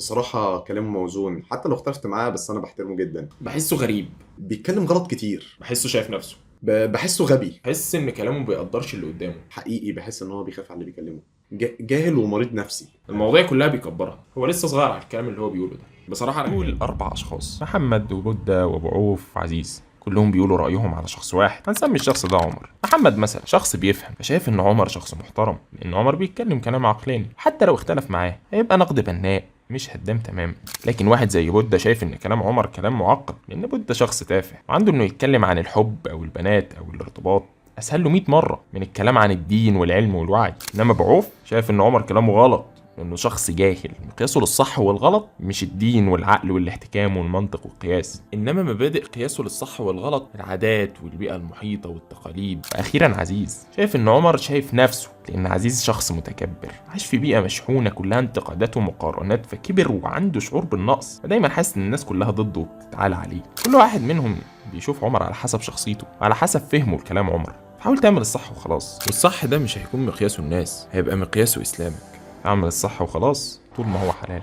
بصراحة كلامه موزون حتى لو اختلفت معاه، بس أنا بحترمه جدا. بحسه غريب. بيتكلم غلط كتير. بحسه شايف نفسه. بحسه غبي. بحس ان كلامه ما بيقدرش اللي قدامه. حقيقي بحس إن هو بيخاف على اللي بيكلمه. جاهل ومريض نفسي. المواضيع كلها بيكبرها، هو لسه صغير على الكلام اللي هو بيقوله ده. بصراحه انا دول 4 أشخاص، محمد وبودة وأبو عوف وعزيز، كلهم بيقولوا رأيهم على شخص واحد. هنسمي الشخص ده عمر. محمد مثلا شخص بيفهم، فشايف إن عمر شخص محترم، لأن عمر بيتكلم كلام عقلاني، حتى لو اختلف معاه هيبقى نقد بناء مش هدام تمام. لكن واحد زي بودة شايف ان كلام عمر كلام معقد، لان بودة شخص تافه وعنده انه يتكلم عن الحب او البنات او الارتباط اسهل له 100 مره من الكلام عن الدين والعلم والوعي. انما بعوف شايف ان عمر كلامه غلط، لانه شخص جاهل، مقياسه للصح والغلط مش الدين والعقل والاحتكام والمنطق والقياس، انما مبادئ قياسه للصح والغلط العادات والبيئه المحيطه والتقاليد. واخيرا عزيز شايف ان عمر شايف نفسه، لان عزيز شخص متكبر عاش في بيئه مشحونه كلها انتقادات ومقارنات، فكبر وعنده شعور بالنقص، فدايما حاسس ان الناس كلها ضده وبتتعالى عليه. كل واحد منهم بيشوف عمر على حسب شخصيته وعلى حسب فهمه لكلام عمر. حاول تعمل الصح وخلاص، والصح ده مش هيكون مقياسه الناس، هيبقى مقياسه اسلامك. اعمل الصح وخلاص طول ما هو حلال.